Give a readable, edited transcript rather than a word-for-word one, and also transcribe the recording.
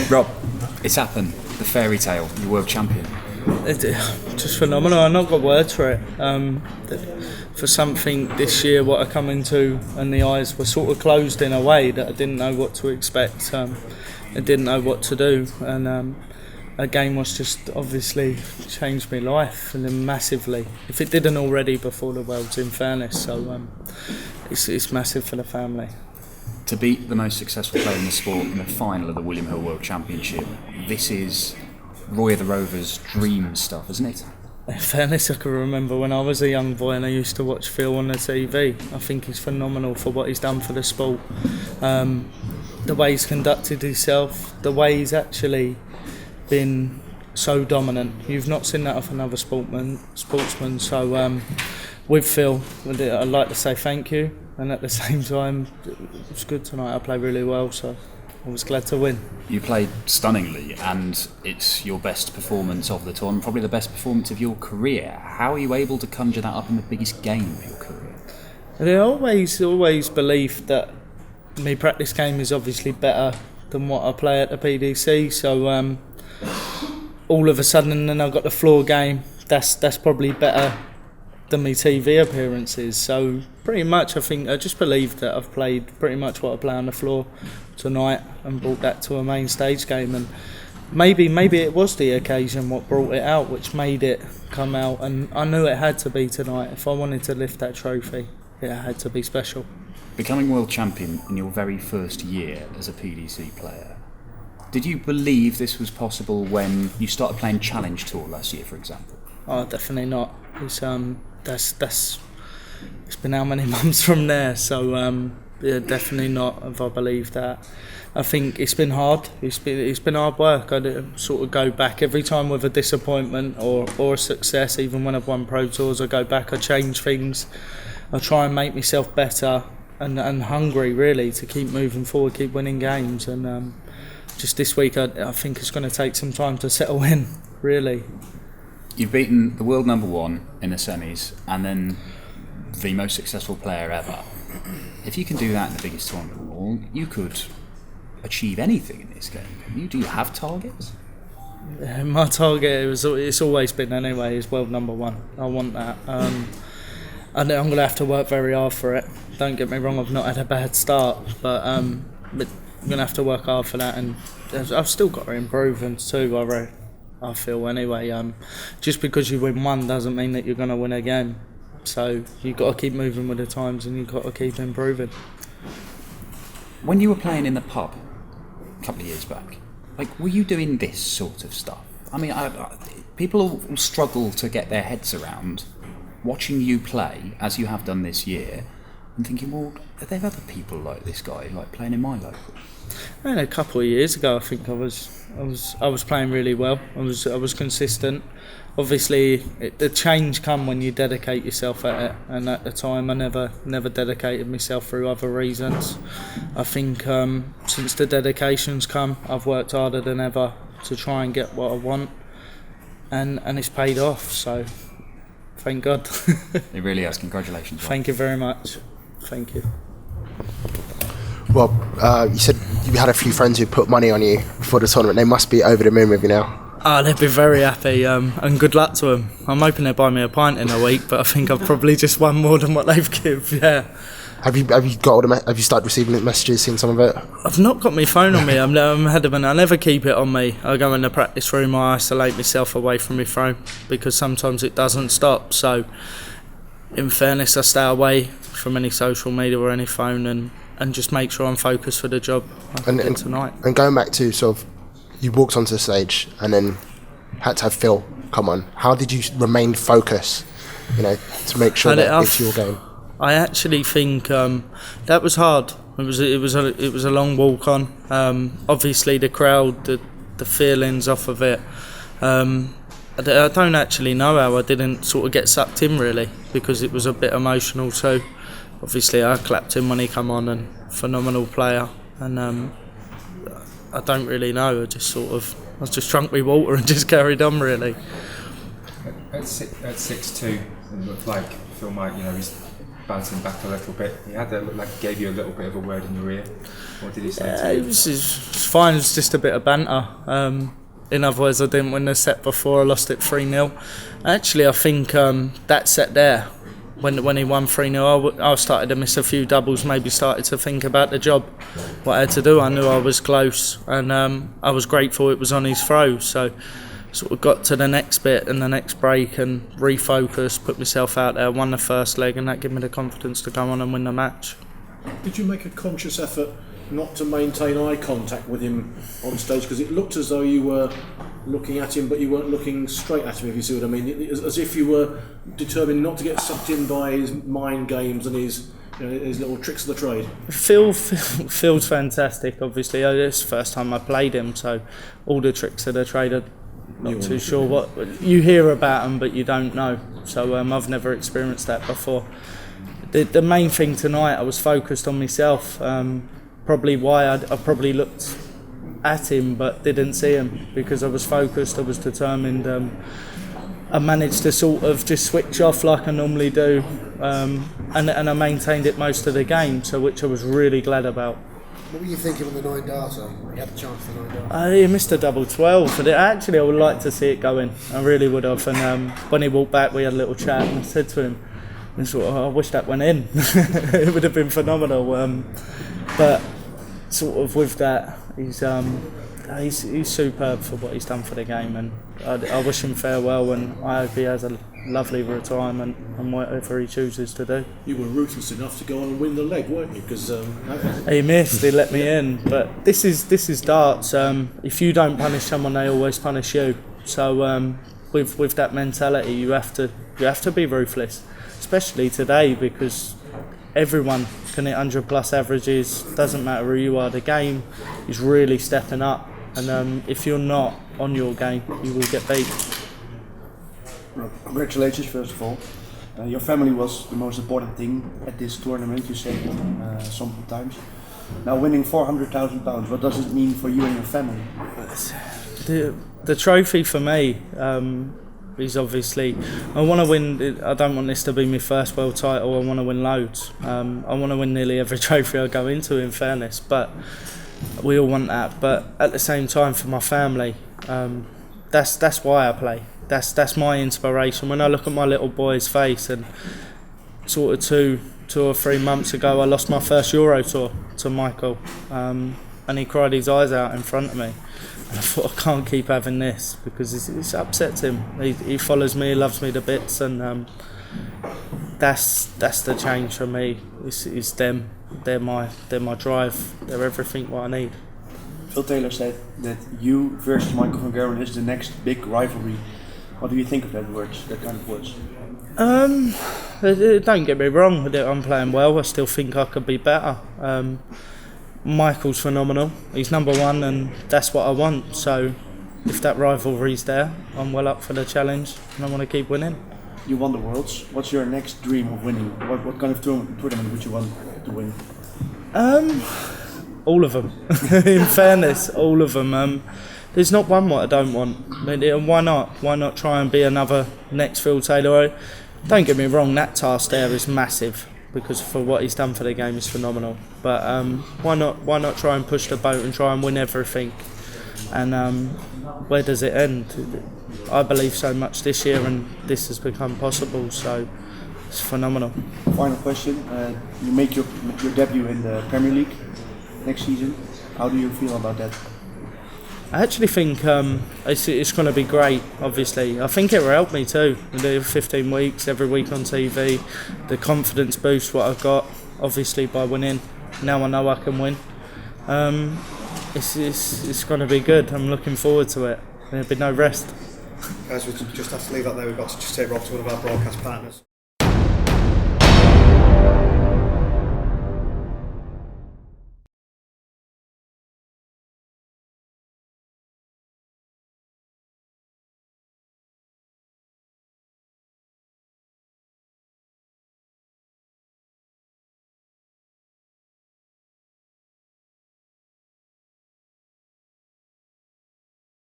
Rob, it's happened. The fairy tale, you're world champion. Just phenomenal. I've not got words for it. For something this year, what I come into, and the eyes were sort of closed in a way that I didn't know what to expect. I didn't know what to do, and a game was just obviously changed my life and then massively. If it didn't already before the Worlds, in fairness, so it's massive for the family. To beat the most successful player in the sport in the final of the William Hill World Championship, this is Roy of the Rovers' dream stuff, isn't it? In fairness, I can remember when I was a young boy and I used to watch Phil on the TV. I think he's phenomenal for what he's done for the sport. The way he's conducted himself, the way he's actually been so dominant. You've not seen that of another sportsman. So with Phil, I'd like to say thank you. And at the same time, it was good tonight. I played really well, so I was glad to win. You played stunningly, and it's your best performance of the tournament, probably the best performance of your career. How are you able to conjure that up in the biggest game of your career? I always believed that my practice game is obviously better than what I play at the PDC. So all of a sudden, then I got the floor game. That's probably better than my TV appearances. So pretty much, I think I just believe that I've played pretty much what I play on the floor tonight and brought that to a main stage game. And maybe it was the occasion what brought it out, which made it come out. And I knew it had to be tonight. If I wanted to lift that trophy, it had to be special. Becoming world champion in your very first year as a PDC player, did you believe this was possible when you started playing Challenge Tour last year, for example? Oh, definitely not. It's been how many months from there, so yeah, definitely not have I believed that. I think it's been hard. It's been hard work. I sort of go back every time with a disappointment or a success. Even when I've won Pro Tours, I go back. I change things. I try and make myself better and hungry really to keep moving forward, keep winning games. And just this week, I think it's going to take some time to settle in. Really. You've beaten the world number one in the semis and then the most successful player ever. If you can do that in the biggest tournament of all, you could achieve anything in this game. Do you have targets? My target, it's always been anyway, is world number one. I want that. And I'm going to have to work very hard for it. Don't get me wrong, I've not had a bad start, but I'm going to have to work hard for that. And I've still got to improve and too, I feel anyway. Just because you win one doesn't mean that you're going to win a game. So you've got to keep moving with the times and you've got to keep improving. When you were playing in the pub a couple of years back, were you doing this sort of stuff? I mean, people will struggle to get their heads around watching you play, as you have done this year, and thinking, well, are there other people like this guy, playing in my local? And a couple of years ago, I think I was playing really well. I was consistent. Obviously, the change come when you dedicate yourself at it, and at the time, I never dedicated myself through other reasons. I think since the dedications come, I've worked harder than ever to try and get what I want, and it's paid off. So, thank God. It really has. Congratulations. Thank you very much. Thank you. Well, you said you had a few friends who put money on you for the tournament. They must be over the moon with you now. Oh, they'd be very happy, and good luck to them. I'm hoping they'll buy me a pint in a week, but I think I've probably just won more than what they've given. Yeah. Have you have you started receiving messages, seen some of it? I've not got my phone on me. I'm adamant. I never keep it on me. I go in the practice room. I isolate myself away from my phone because sometimes it doesn't stop. So, in fairness, I stay away from any social media or any phone and just make sure I'm focused for the job and tonight. And going back to sort of, you walked onto the stage and then had to have Phil come on. How did you remain focused, to make sure that it's your game? I actually think that was hard. It was a long walk on. Obviously, the crowd, the feelings off of it. I don't actually know how I didn't sort of get sucked in really, because it was a bit emotional too. Obviously, I clapped him when he come on, and phenomenal player. And I don't really know. I just drunk me water and just carried on really. At 6'2", it looked like Phil might, he's bouncing back a little bit. He had gave you a little bit of a word in your ear. What did he say to you? It was fine. It was just a bit of banter. In other words, I didn't win the set before. I lost it 3-0. Actually, I think that set there, when he won 3-0, I started to miss a few doubles, maybe started to think about the job, what I had to do. I knew I was close, and I was grateful it was on his throw. So sort of got to the next bit and the next break and refocused, put myself out there, won the first leg, and that gave me the confidence to go on and win the match. Did you make a conscious effort not to maintain eye contact with him on stage? Because it looked as though you were looking at him, but you weren't looking straight at him, if you see what I mean. As if you were determined not to get sucked in by his mind games and his little tricks of the trade. Phil's fantastic, obviously. It's the first time I played him, so all the tricks of the trade, I'm not too sure what. You hear about them, but you don't know. So I've never experienced that before. The main thing tonight, I was focused on myself. Probably why I probably looked at him but didn't see him, because I was focused, I was determined. I managed to sort of just switch off like I normally do, and I maintained it most of the game, so which I was really glad about. What were you thinking on the 9 darter? You had the chance for the 9 darter. He missed a double 12, but actually I would like to see it go in. I really would have. And when he walked back, we had a little chat, and I said to him, I wish that went in. It would have been phenomenal. But sort of with that, he's superb for what he's done for the game, and I wish him farewell, and I hope he has a lovely retirement and whatever he chooses to do. You were ruthless enough to go on and win the leg, weren't you? Because he missed, he let me in. But this is darts. If you don't punish someone, they always punish you. So with that mentality, you have to be ruthless, especially today, because everyone can hit 100 plus averages. Doesn't matter who you are. The game is really stepping up, and if you're not on your game, you will get beat. Congratulations, first of all. Your family was the most important thing at this tournament, you said sometimes. Now winning £400,000, what does it mean for you and your family? The trophy for me is obviously, I want to win. I don't want this to be my first world title. I want to win loads. I want to win nearly every trophy I go into, in fairness, but we all want that. But at the same time, for my family, that's why I play. That's my inspiration. When I look at my little boy's face, and sort of two or 3 months ago, I lost my first Euro tour to Michael, and he cried his eyes out in front of me. And I thought, I can't keep having this, because it upsets him. He follows me, he loves me to bits, and that's the change for me. It's them. They're my drive. They're everything what I need. Phil Taylor said that you versus Michael van Gerwen is the next big rivalry. What do you think of that kind of words? Don't get me wrong, I'm playing well. I still think I could be better. Michael's phenomenal. He's number one, and that's what I want. So if that rivalry's there, I'm well up for the challenge, and I want to keep winning. You won the Worlds. What's your next dream of winning? What kind of tournament would you want to win? All of them. In fairness, all of them. There's not one what I don't want. Why not? Why not try and be another next Phil Taylor? Don't get me wrong, that task there is massive, because for what he's done for the game is phenomenal. But why not try and push the boat and try and win everything? And where does it end? I believe so much this year, and this has become possible, so it's phenomenal. Final question. You make your debut in the Premier League next season. How do you feel about that? I actually think it's going to be great, obviously. I think it will help me too. The 15 weeks, every week on TV, the confidence boost what I've got, obviously, by winning. Now I know I can win. It's going to be good. I'm looking forward to it. There'll be no rest. Guys, we just have to leave that there. We've got to just take Rob to one of our broadcast partners.